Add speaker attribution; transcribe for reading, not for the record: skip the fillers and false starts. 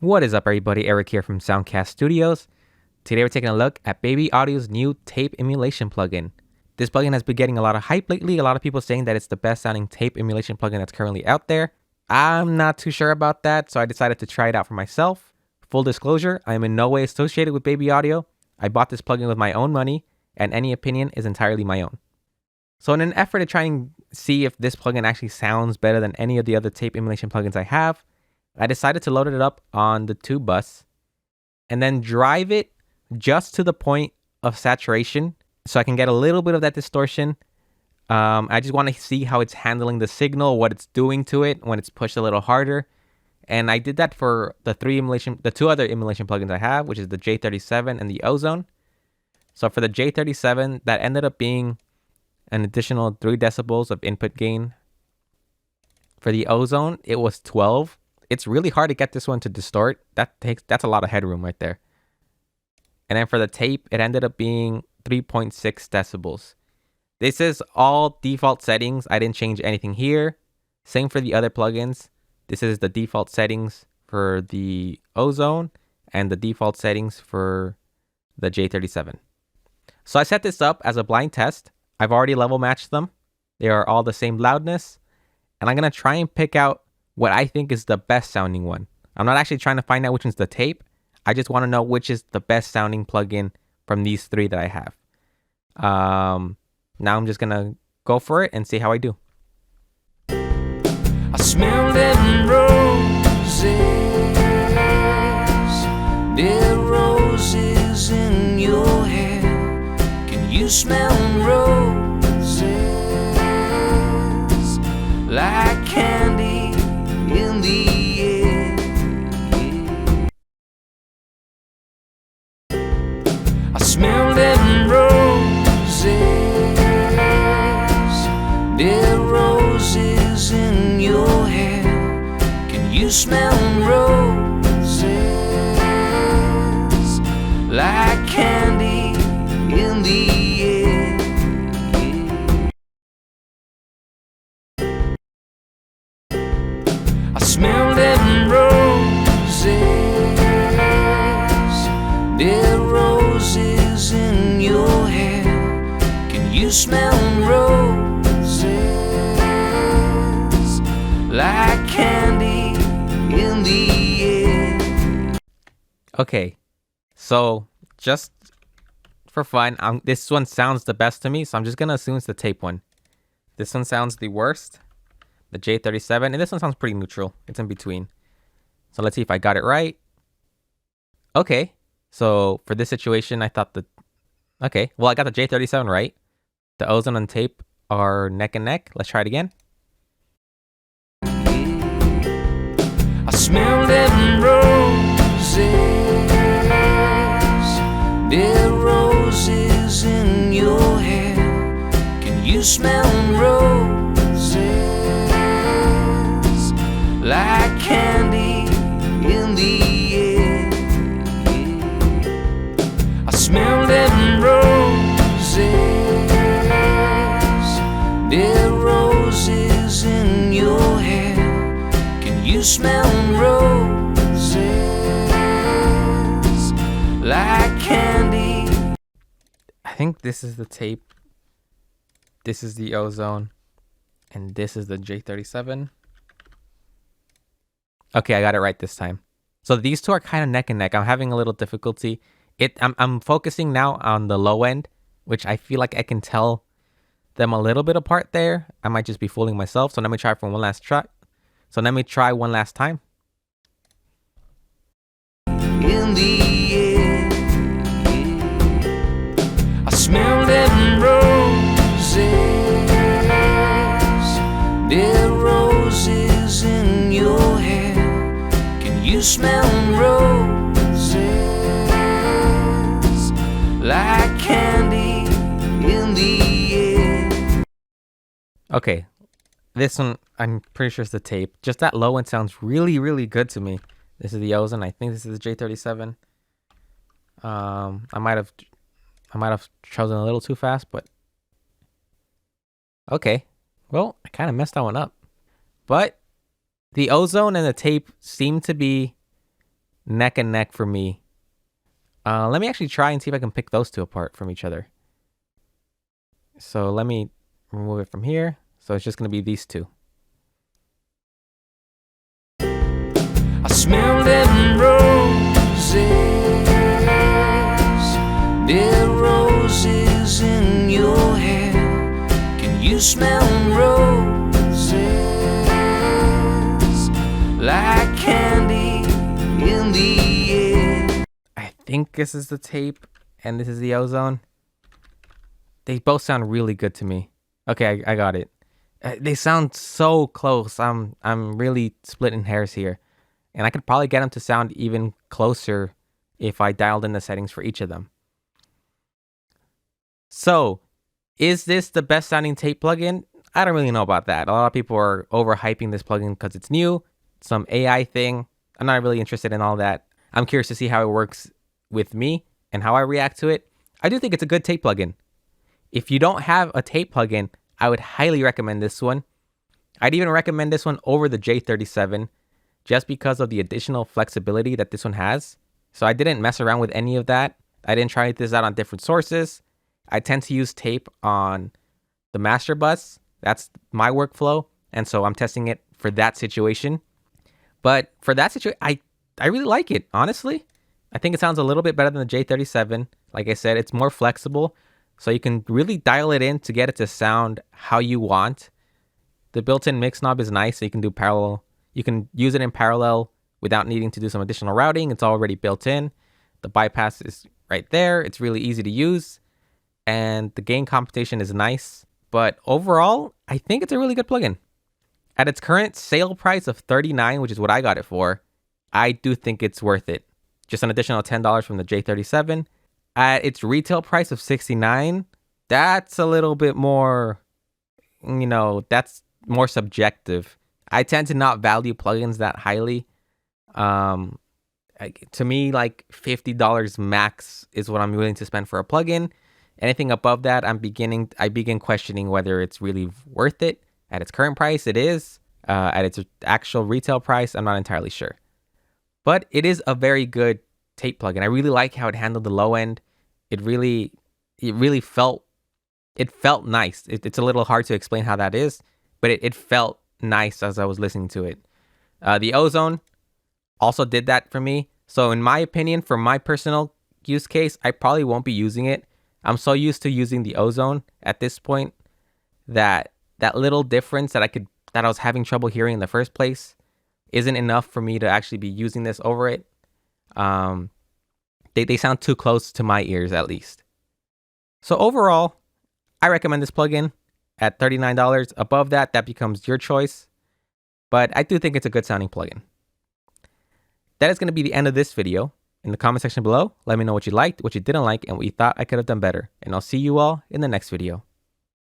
Speaker 1: What is up, everybody? Eric here from Soundcast Studios. Today we're taking a look at Baby Audio's new tape emulation plugin. This plugin has been getting a lot of hype lately. A lot of people saying that it's the best sounding tape emulation plugin that's currently out there. I'm not too sure about that, so I decided to try it out for myself. Full disclosure, I am in no way associated with Baby Audio. I bought this plugin with my own money, and any opinion is entirely my own. So in an effort to try and see if this plugin actually sounds better than any of the other tape emulation plugins I have, I decided to load it up on the tube bus and then drive it just to the point of saturation so I can get a little bit of that distortion. I just want to see how it's handling the signal, what it's doing to it when it's pushed a little harder. And I did that for the two other emulation plugins I have, which is the J37 and the Ozone. So for the J37, that ended up being an additional 3 decibels of input gain. For the Ozone, it was 12. It's really hard to get this one to distort. That's a lot of headroom right there. And then for the tape, it ended up being 3.6 decibels. This is all default settings. I didn't change anything here. Same for the other plugins. This is the default settings for the Ozone and the default settings for the J37. So I set this up as a blind test. I've already level matched them. They are all the same loudness. And I'm going to try and pick out what I think is the best sounding one. I'm not actually trying to find out which one's the tape. I just want to know which is the best sounding plugin from these 3 that I have. Now I'm just going to go for it and see how I do.
Speaker 2: I smell dead roses, dead roses in your hair. Can you smell roses like candy in the air? I smell dead roses, dead roses in your hair. Can you smell roses like candy in the air? I smell dead roses, dead roses in your hair. Can you smell roses like candy in the air?
Speaker 1: Okay, so just for fun, this one sounds the best to me, so I'm just going to assume it's the tape one. This one sounds the worst, the J37, and this one sounds pretty neutral. It's in between. So let's see if I got it right. Okay, so for this situation, I thought okay, well, I got the J37 right. The Ozone and tape are neck and neck. Let's try it again.
Speaker 2: I smell dead roses, dead roses in your hair. Can you smell roses like candy in the air? I smell dead roses, dead roses in your hair. Can you smell roses like candy?
Speaker 1: I think this is the tape. This is the Ozone. And this is the J37. Okay, I got it right this time. So these two are kind of neck and neck. I'm having a little difficulty. I'm focusing now on the low end, which I feel like I can tell them a little bit apart there. I might just be fooling myself. So let me try for one last try. So let me try one last time.
Speaker 2: In the air, I smell dead roses, dead roses in your hair. Can you smell roses like candy in the air?
Speaker 1: Okay, this one I'm pretty sure is the tape. Just that low end sounds really, really good to me. This is the Ozone. I think this is the J37. I might have chosen a little too fast, but okay. Well, I kind of messed that one up. But the Ozone and the tape seem to be neck and neck for me. Let me actually try and see if I can pick those two apart from each other. So let me remove it from here. So it's just going to be these two.
Speaker 2: I smell them roses, dead roses in your hair. Can you smell roses like candy in the air?
Speaker 1: I think this is the tape and this is the ozone. They both sound really good to me. Okay, I got it. They sound so close. I'm really splitting hairs here. And I could probably get them to sound even closer if I dialed in the settings for each of them. So, is this the best sounding tape plugin? I don't really know about that. A lot of people are overhyping this plugin because it's new, some AI thing. I'm not really interested in all that. I'm curious to see how it works with me and how I react to it. I do think it's a good tape plugin. If you don't have a tape plugin, I would highly recommend this one. I'd even recommend this one over the J37 just because of the additional flexibility that this one has. So I didn't mess around with any of that. I didn't try this out on different sources. I tend to use tape on the master bus. That's my workflow. And so I'm testing it for that situation. But for that situation, I really like it, honestly. I think it sounds a little bit better than the J37. Like I said, it's more flexible. So you can really dial it in to get it to sound how you want. The built-in mix knob is nice, so you can do parallel. You can use it in parallel without needing to do some additional routing. It's already built in. The bypass is right there. It's really easy to use. And the gain computation is nice. But overall, I think it's a really good plugin. At its current sale price of $39, which is what I got it for, I do think it's worth it. Just an additional $10 from the J37. At its retail price of $69, that's a little bit more, that's more subjective. I tend to not value plugins that highly. To me, like $50 max is what I'm willing to spend for a plugin. Anything above that, I begin questioning whether it's really worth it. At its current price, it is. At its actual retail price, I'm not entirely sure. But it is a very good tape plugin. I really like how it handled the low end. It really felt nice. It's a little hard to explain how that is, but it felt nice as I was listening to it. The Ozone also did that for me. So in my opinion, for my personal use case, I probably won't be using it. I'm so used to using the Ozone at this point that little difference that I was having trouble hearing in the first place isn't enough for me to actually be using this over it. They sound too close to my ears, at least. So overall, I recommend this plugin at $39. Above that becomes your choice. But I do think it's a good sounding plugin. That is going to be the end of this video. In the comment section below, let me know what you liked, what you didn't like, and what you thought I could have done better. And I'll see you all in the next video.